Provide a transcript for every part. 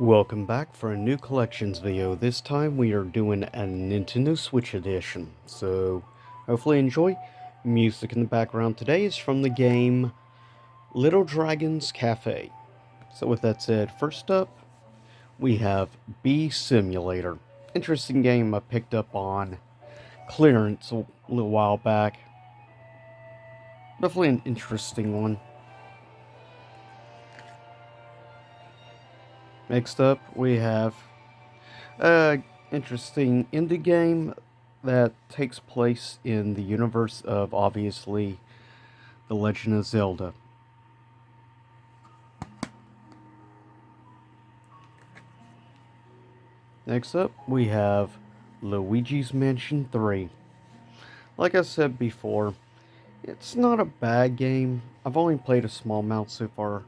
Welcome back for a new collections video. This time we are doing a Nintendo Switch edition. So hopefully enjoy. Music in the background today is from the game Little Dragon's Cafe. So with that said, first up we have Bee Simulator. Interesting game I picked up on clearance a little while back. Definitely an interesting one. Next up we have interesting indie game that takes place in the universe of, obviously, The Legend of Zelda. Next up, we have Luigi's Mansion 3. Like I said before, it's not a bad game. I've only played a small amount so far,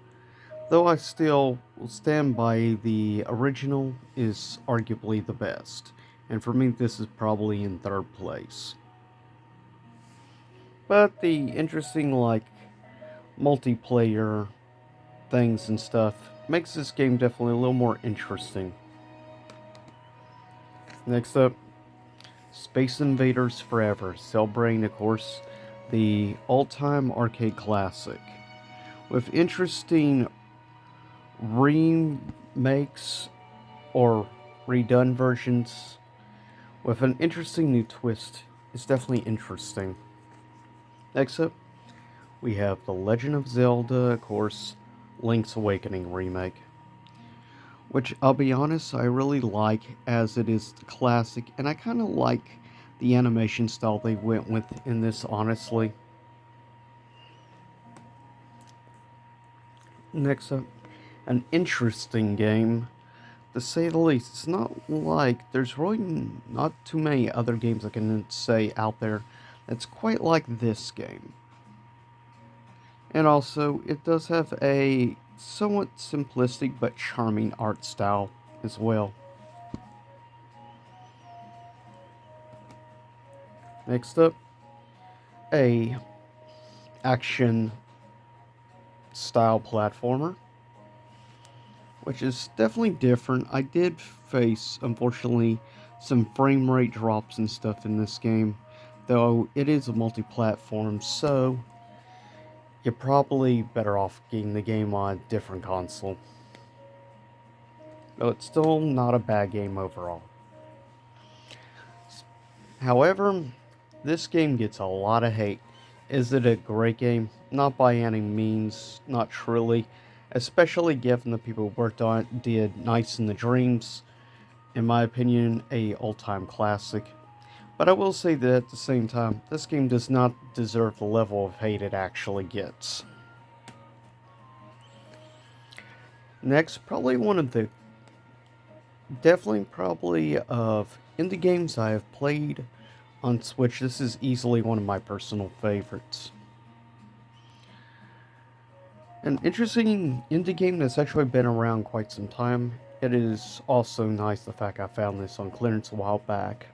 though I still will stand by the original is arguably the best. And for me, this is probably in third place. But the interesting, multiplayer things and stuff makes this game definitely a little more interesting. Next up, Space Invaders Forever, celebrating, of course, the all-time arcade classic, with interesting remakes or redone versions with an interesting new twist. It's definitely interesting. Next up, we have The Legend of Zelda, of course, Link's Awakening remake, which I'll be honest, I really like, as it is the classic, and I kind of like the animation style they went with in this, honestly. Next up, an interesting game, to say the least. It's not like there's really not too many other games I can say out there that's quite like this game. And also, it does have a somewhat simplistic but charming art style as well. Next up, a action style platformer, which is definitely different. I did face, unfortunately, some frame rate drops and stuff in this game, though it is a multi-platform, so you're probably better off getting the game on a different console. Though it's still not a bad game overall. However, this game gets a lot of hate. Is it a great game? Not by any means, not truly. Especially given the people who worked on it did Nights in the Dreams, in my opinion, a all-time classic. But I will say that at the same time, this game does not deserve the level of hate it actually gets. Next, probably one of the definitely probably of indie games I have played on Switch. This is easily one of my personal favorites. An interesting indie game that's actually been around quite some time. It is also nice the fact I found this on clearance a while back.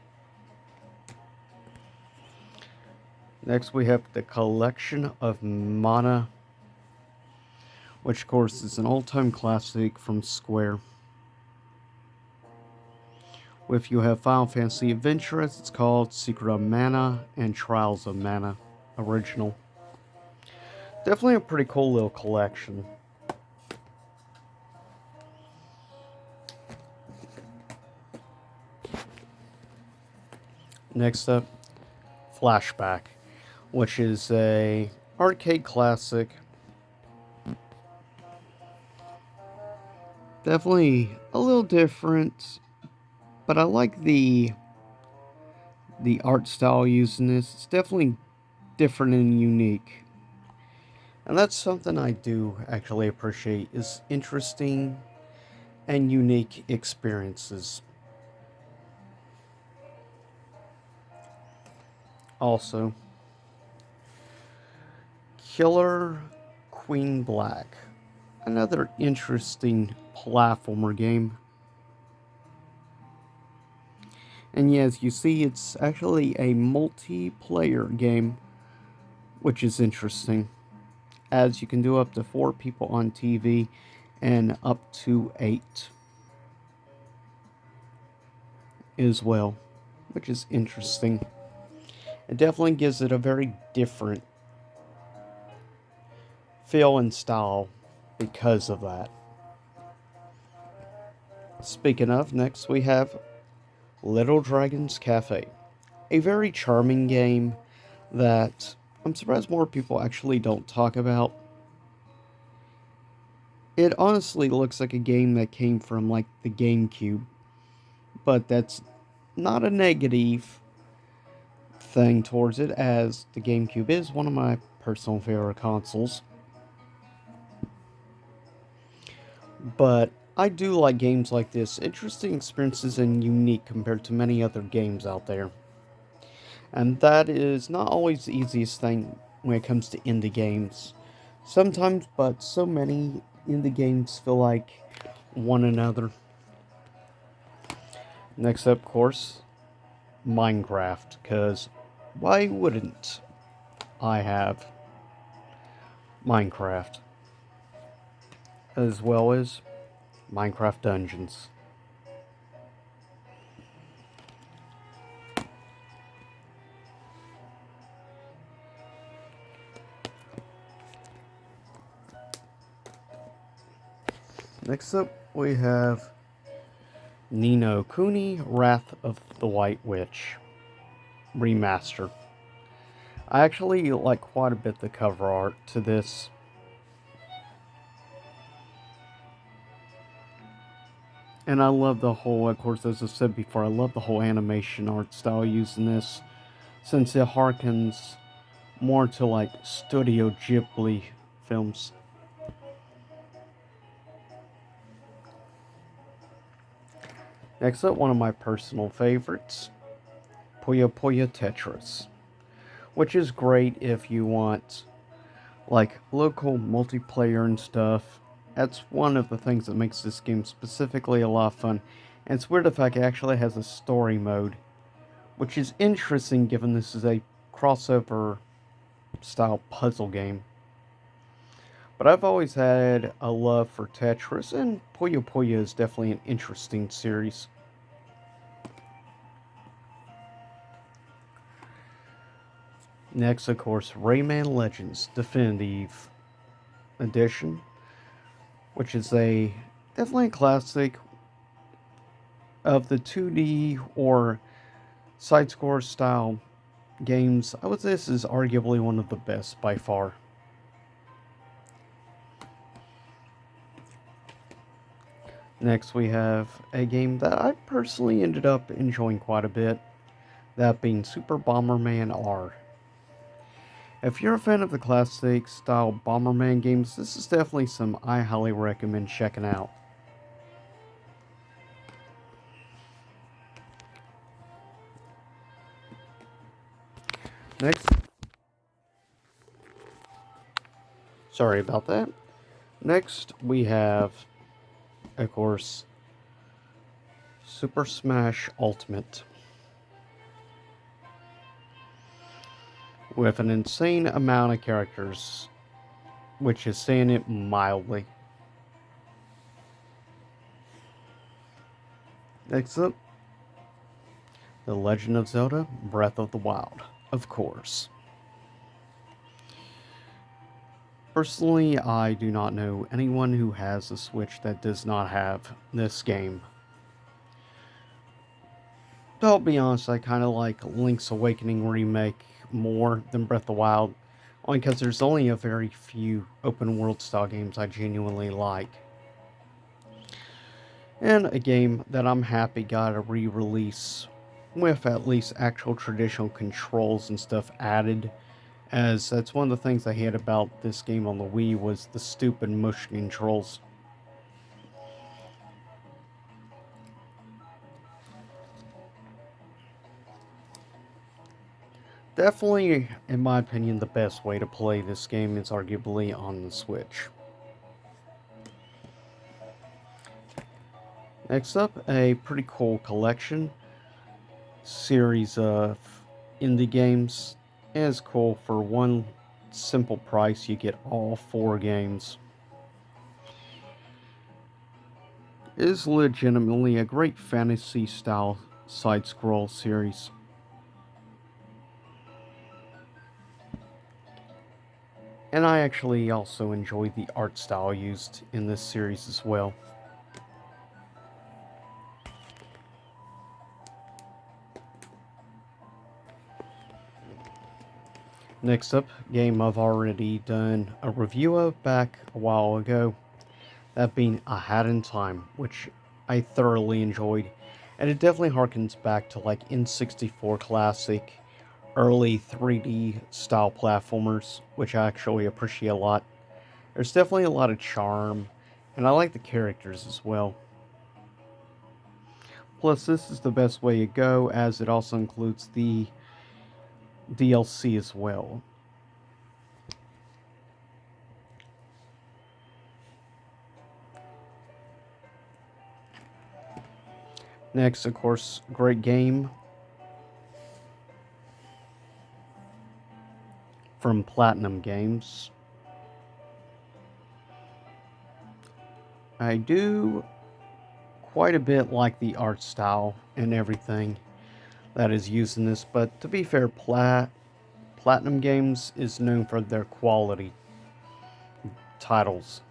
Next we have The Collection of Mana, which of course is an all-time classic from Square. If you have Final Fantasy Adventure, as it's called, Secret of Mana, and Trials of Mana original. Definitely a pretty cool little collection. Next up, Flashback, which is a arcade classic. Definitely a little different, but I like the art style used in this. It's definitely different and unique. And that's something I do actually appreciate, is interesting and unique experiences. Also, Killer Queen Black, another interesting platformer game. And yeah, as you see, it's actually a multiplayer game, which is interesting, as you can do up to 4 people on TV and up to 8. as well, which is interesting. It definitely gives it a very different feel and style because of that. Speaking of, next we have Little Dragons Cafe, a very charming game that I'm surprised more people actually don't talk about. It honestly looks like a game that came from like the GameCube, but that's not a negative thing towards it, as the GameCube is one of my personal favorite consoles. But I do like games like this, interesting experiences and unique compared to many other games out there. And that is not always the easiest thing when it comes to indie games. Sometimes, but so many indie games feel like one another. Next up, of course, Minecraft, because why wouldn't I have Minecraft? As well as Minecraft Dungeons. Next up, we have Ni no Kuni Wrath of the White Witch Remaster. I actually like quite a bit the cover art to this. And I love the whole, of course, as I said before, I love the whole animation art style used in this, since it harkens more to like Studio Ghibli films. Next up, one of my personal favorites, Puyo Puyo Tetris, which is great if you want like local multiplayer and stuff. That's one of the things that makes this game specifically a lot of fun. And it's weird the fact it actually has a story mode, which is interesting given this is a crossover style puzzle game. But I've always had a love for Tetris, and Puyo Puyo is definitely an interesting series. Next, of course, Rayman Legends Definitive Edition, which is a definitely a classic of the 2D or side score style games. I would say this is arguably one of the best by far. Next, we have a game that I personally ended up enjoying quite a bit, that being Super Bomberman R. If you're a fan of the classic style Bomberman games, this is definitely some I highly recommend checking out. Next, sorry about that. Next, we have, of course, Super Smash Ultimate, with an insane amount of characters, which is saying it mildly. Next up, The Legend of Zelda Breath of the Wild, of course. Personally, I do not know anyone who has a Switch that does not have this game. But I'll be honest, I kind of like Link's Awakening Remake more than Breath of the Wild, only because there's only a very few open world style games I genuinely like. And a game that I'm happy got a re-release with at least actual traditional controls and stuff added, as that's one of the things I hate about this game on the Wii was the stupid motion controls. Definitely, in my opinion, the best way to play this game is arguably on the Switch. Next up, a pretty cool collection series of indie games. It is cool. For one simple price, you get all 4 games. It is legitimately a great fantasy style side-scroll series. And I actually also enjoy the art style used in this series as well. Next up, game I've already done a review of back a while ago, that being A Hat in Time, which I thoroughly enjoyed, and it definitely harkens back to like N64 classic, early 3D style platformers, which I actually appreciate a lot. There's definitely a lot of charm, and I like the characters as well. Plus, this is the best way to go, as it also includes the DLC as well. Next, of course, great game from Platinum Games. I do quite a bit like the art style and everything that is used in this, but to be fair, Platinum Games is known for their quality titles.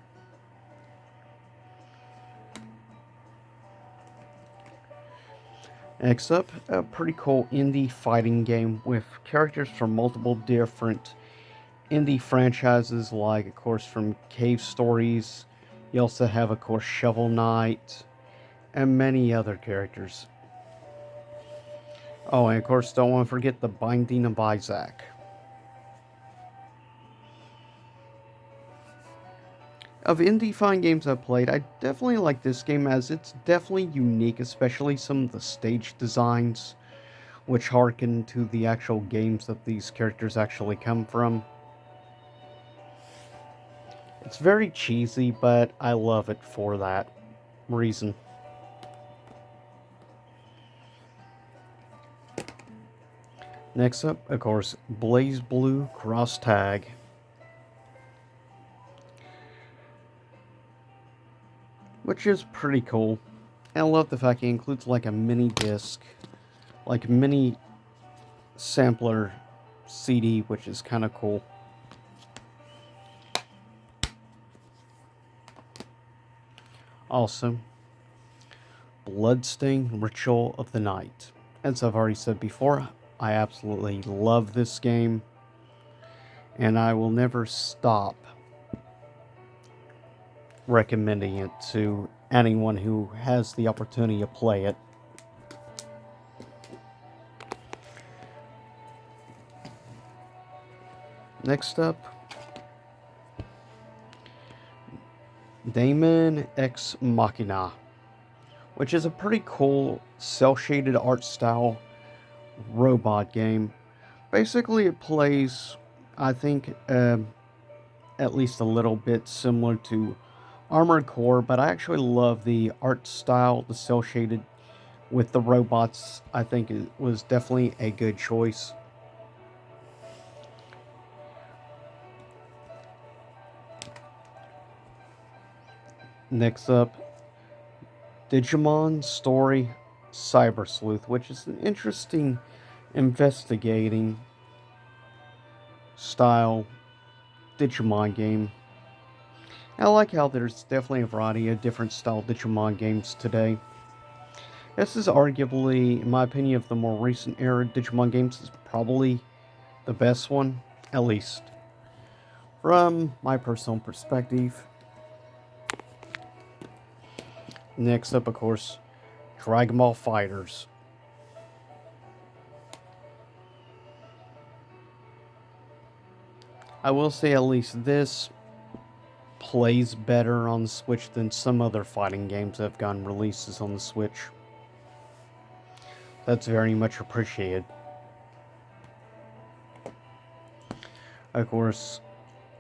Next up, a pretty cool indie fighting game with characters from multiple different indie franchises, like, of course, from Cave Stories. You also have, of course, Shovel Knight, and many other characters. Oh, and of course, don't want to forget The Binding of Isaac. Of indie fine games I've played, I definitely like this game, as it's definitely unique, especially some of the stage designs, which harken to the actual games that these characters actually come from. It's very cheesy, but I love it for that reason. Next up, of course, BlazBlue Cross Tag. Which is pretty cool. And I love the fact it includes like a mini disc, like a mini sampler CD, which is kind of cool. Also, Bloodstain Ritual of the Night. As I've already said before, I absolutely love this game, and I will never stop recommending it to anyone who has the opportunity to play it. Next up, Daemon X Machina, which is a pretty cool cel-shaded art style robot game. Basically, it plays, I think, at least a little bit similar to Armored Core, but I actually love the art style, the cel-shaded with the robots. I think it was definitely a good choice. Next up, Digimon Story Cyber Sleuth, which is an interesting investigating style Digimon game. I like how there's definitely a variety of different style Digimon games today. This is arguably, in my opinion, of the more recent era Digimon games, is probably the best one, at least from my personal perspective. Next up, of course, Dragon Ball FighterZ. I will say at least this plays better on the Switch than some other fighting games that have gotten releases on the Switch. That's very much appreciated. Of course,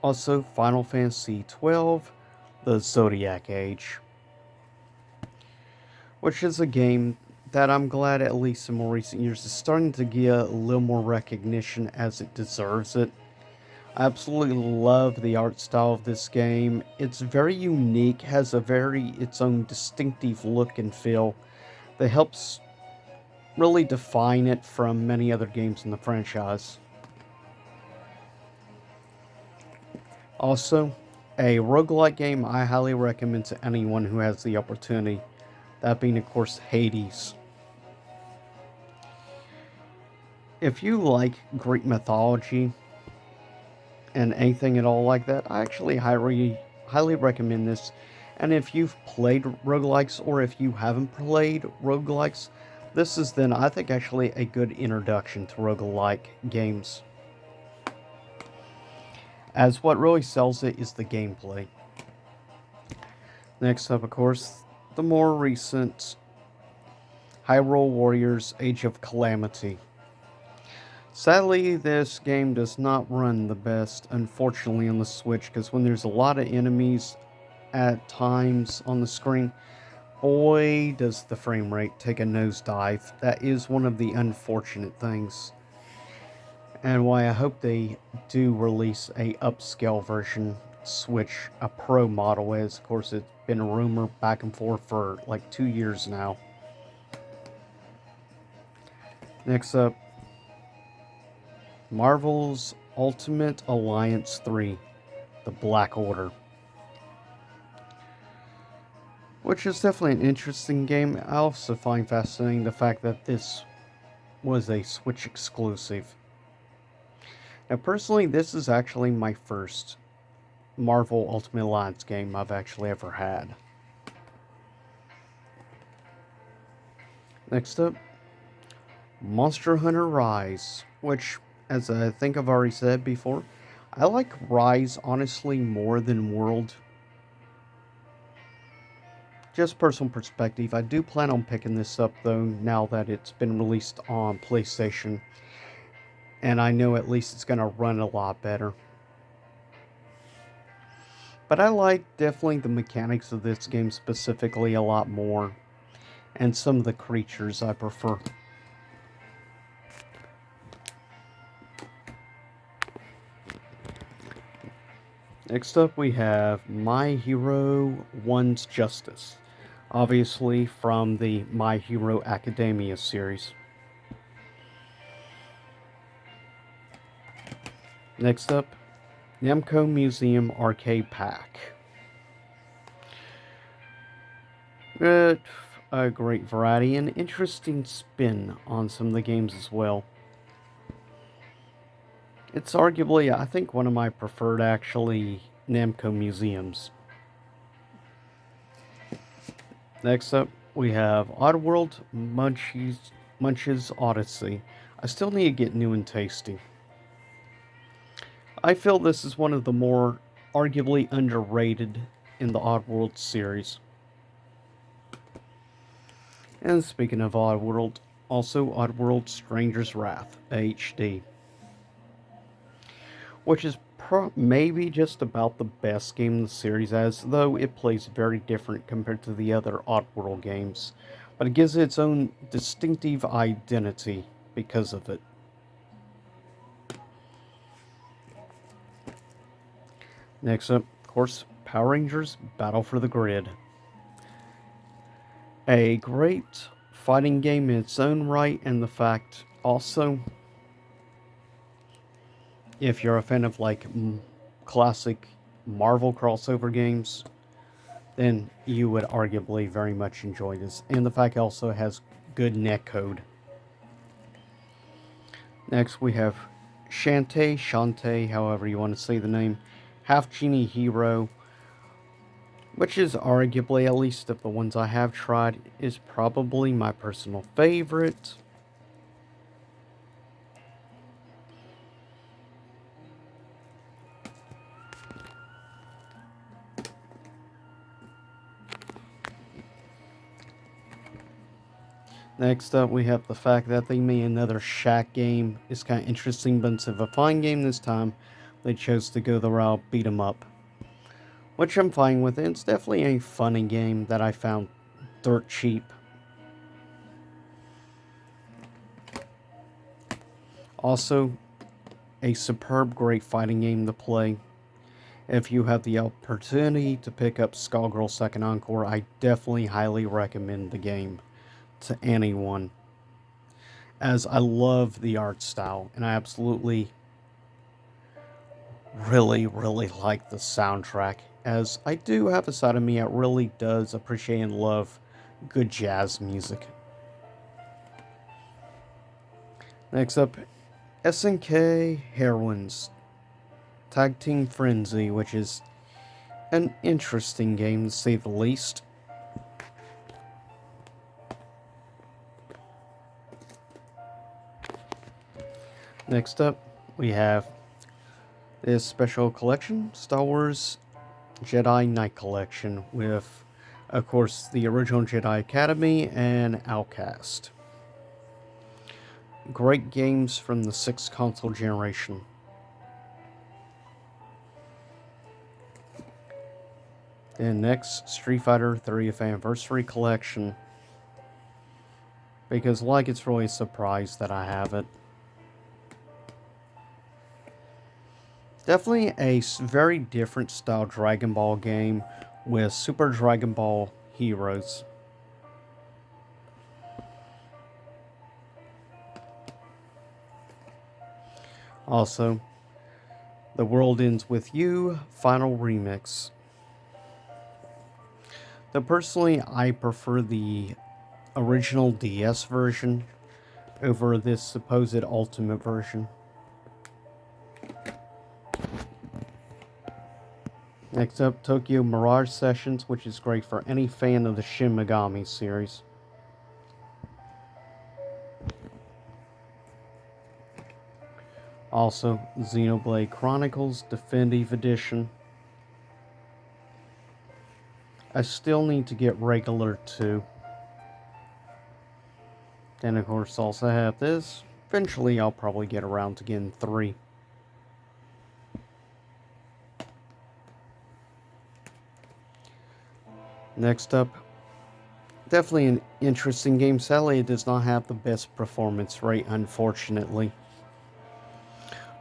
also Final Fantasy XII, The Zodiac Age, which is a game that I'm glad, at least in more recent years, is starting to get a little more recognition as it deserves it. I absolutely love the art style of this game. It's very unique, has a very its own distinctive look and feel that helps really define it from many other games in the franchise. Also, a roguelike game I highly recommend to anyone who has the opportunity. That being, of course, Hades. If you like Greek mythology and anything at all like that, I actually highly recommend this. And if you've played roguelikes or if you haven't played roguelikes, this is then, I think, actually a good introduction to roguelike games. As what really sells it is the gameplay. Next up, of course, the more recent Hyrule Warriors Age of Calamity. Sadly, this game does not run the best, unfortunately, on the Switch, because when there's a lot of enemies at times on the screen, boy, does the frame rate take a nosedive. That is one of the unfortunate things. And why I hope they do release a upscale version, Switch, a Pro model, as of course it's been a rumor back and forth for like 2 years now. Next up, Marvel's Ultimate Alliance 3, The Black Order. Which is definitely an interesting game. I also find fascinating the fact that this was a Switch exclusive. Now, personally, this is actually my first Marvel Ultimate Alliance game I've actually ever had. Next up, Monster Hunter Rise, which, as I think I've already said before, I like Rise honestly more than World. Just personal perspective, I do plan on picking this up though now that it's been released on PlayStation. And I know at least it's going to run a lot better. But I like definitely the mechanics of this game specifically a lot more. And some of the creatures I prefer. Next up we have My Hero One's Justice. Obviously from the My Hero Academia series. Next up, Namco Museum Arcade Pack. A great variety and interesting spin on some of the games as well. It's arguably, I think, one of my preferred, actually, Namco museums. Next up, we have Oddworld Munch's Odyssey. I still need to get New and Tasty. I feel this is one of the more arguably underrated in the Oddworld series. And speaking of Oddworld, also Oddworld Stranger's Wrath HD. Which is maybe just about the best game in the series, as though it plays very different compared to the other Oddworld games. But it gives it its own distinctive identity because of it. Next up, of course, Power Rangers Battle for the Grid. A great fighting game in its own right, and the fact also, if you're a fan of like classic Marvel crossover games, then you would arguably very much enjoy this. And the fact it also has good netcode. Next we have Shantae, however you want to say the name, Half Genie Hero, which is arguably, at least of the ones I have tried, is probably my personal favorite. Next up, we have the fact that they made another Shaq game. It's kind of interesting, but instead of a fine game this time, they chose to go the route beat 'em up. Which I'm fine with. It's definitely a funny game that I found dirt cheap. Also, a superb, great fighting game to play. If you have the opportunity to pick up Skullgirl Second Encore, I definitely highly recommend the game to anyone. as I love the art style, and I absolutely really like the soundtrack, as I do have a side of me that really does appreciate and love good jazz music. Next up, SNK Heroines Tag Team Frenzy, which is an interesting game to say the least. Next up, we have this special collection, Star Wars Jedi Knight Collection, with, of course, the original Jedi Academy and Outcast. Great games from the 6th console generation. And next, Street Fighter 30th Anniversary Collection. Because, like, it's really a surprise that I have it. Definitely a very different style Dragon Ball game with Super Dragon Ball Heroes. Also, The World Ends With You Final Remix. Though personally, I prefer the original DS version over this supposed Ultimate version. Next up, Tokyo Mirage Sessions, which is great for any fan of the Shin Megami series. Also, Xenoblade Chronicles Definitive Edition. I still need to get regular 2. Then, of course, also have this. Eventually, I'll probably get around to getting 3. Next up, definitely an interesting game. Sadly, it does not have the best performance rate, unfortunately.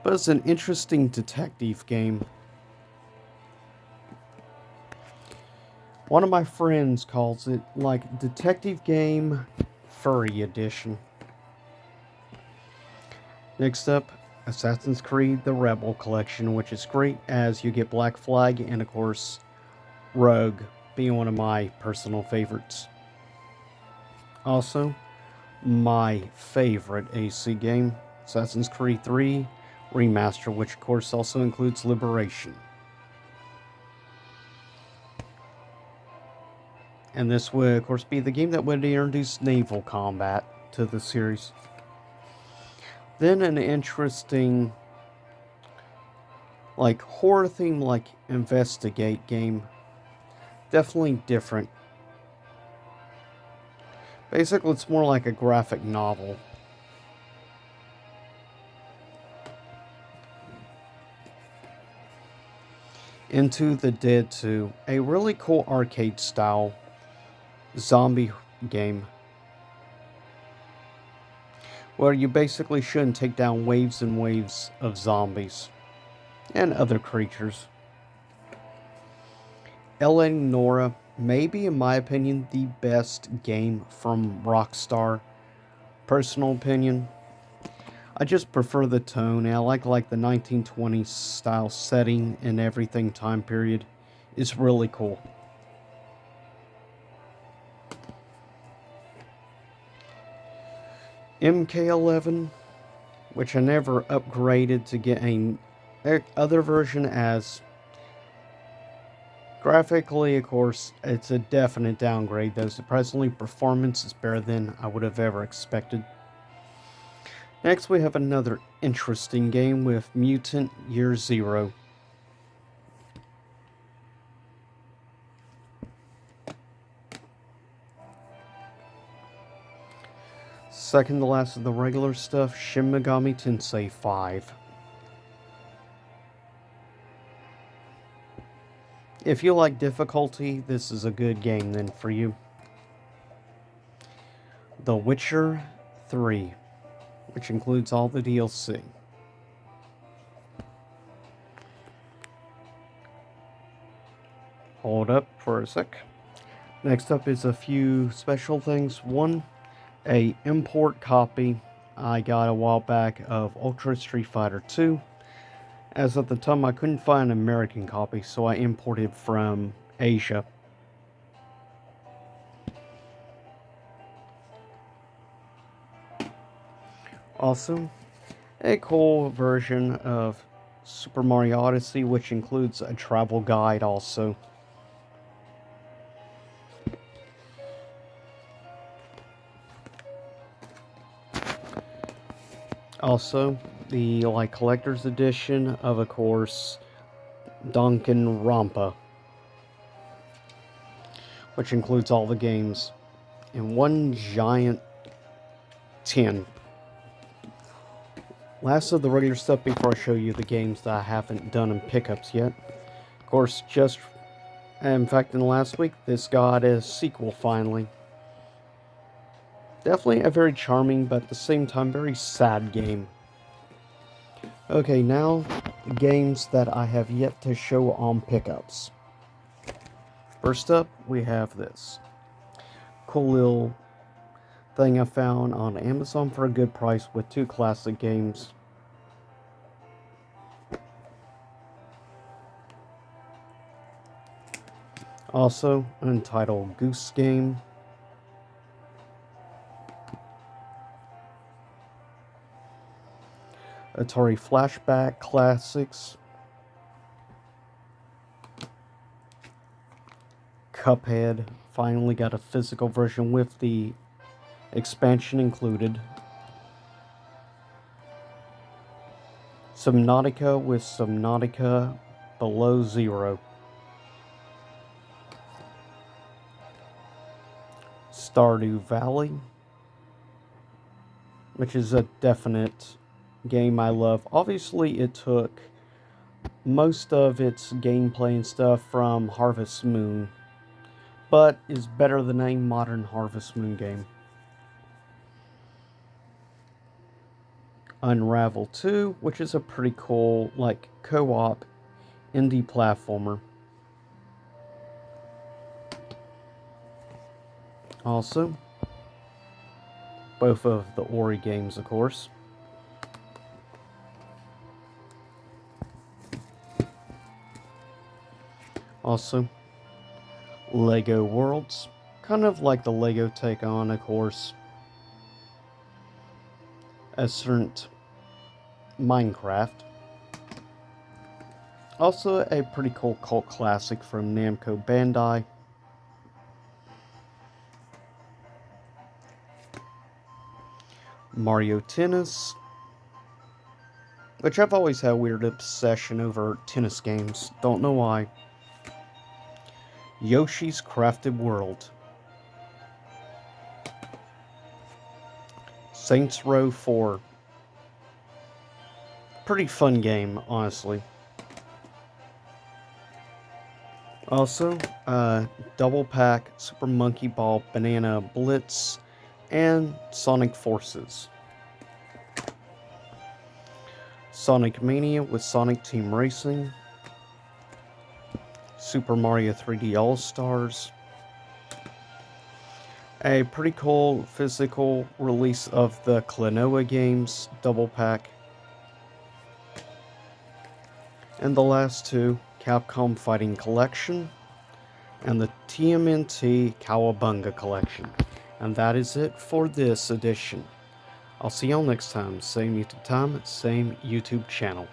But it's an interesting detective game. One of my friends calls it like Detective Game Furry Edition. Next up, Assassin's Creed The Rebel Collection, which is great as you get Black Flag and, of course, Rogue being one of my personal favorites. Also, my favorite AC game, Assassin's Creed 3 Remaster, which of course also includes Liberation. And this would, of course, be the game that would introduce naval combat to the series. Then an interesting, like, horror theme, like, investigate game. Definitely different. Basically, it's more like a graphic novel. Into the Dead 2, a really cool arcade style zombie game where you basically should take down waves and waves of zombies and other creatures. L.A. Noire, maybe in my opinion the best game from Rockstar. Personal opinion. I just prefer the tone, and I like the 1920s style setting and everything time period. It's really cool. MK11, which I never upgraded to get a other version, as graphically, of course, it's a definite downgrade, though surprisingly performance is better than I would have ever expected. Next, we have another interesting game with Mutant Year Zero. Second to last of the regular stuff, Shin Megami Tensei 5. If you like difficulty, this is a good game then for you. The Witcher 3, which includes all the DLC. Hold up for a sec. Next up is a few special things. One, a import copy I got a while back of Ultra Street Fighter 2, as at the time I couldn't find an American copy, so I imported from Asia. Also, a cool version of Super Mario Odyssey, which includes a travel guide also. Also, the collector's edition of course, Danganronpa, which includes all the games in one giant tin. Last of the regular stuff before I show you the games that I haven't done in pickups yet. Of course, in fact, in the last week, this got a sequel finally. Definitely a very charming, but at the same time, very sad game. Okay, now, the games that I have yet to show on pickups. First up, we have this cool little thing I found on Amazon for a good price with 2 classic games. Also, an entitled Goose Game. Atari Flashback Classics. Cuphead. Finally got a physical version with the expansion included. Subnautica with Subnautica Below Zero. Stardew Valley, which is a definite game I love. Obviously, it took most of its gameplay and stuff from Harvest Moon, but is better than a modern Harvest Moon game. Unravel 2, which is a pretty cool, co-op indie platformer. Also, both of the Ori games, of course. Also, Lego Worlds, kind of like the Lego take on, of course, a certain Minecraft. Also, a pretty cool cult classic from Namco Bandai. Mario Tennis, which I've always had a weird obsession over tennis games. Don't know why. Yoshi's Crafted World. Saints Row 4. Pretty fun game, honestly. Also, double pack Super Monkey Ball Banana Blitz and Sonic Forces. Sonic Mania with Sonic Team Racing. Super Mario 3D All-Stars. A pretty cool physical release of the Klonoa games double pack. And the last two, Capcom Fighting Collection and the TMNT Cowabunga Collection. And that is it for this edition. I'll see y'all next time. Same YouTube time, same YouTube channel.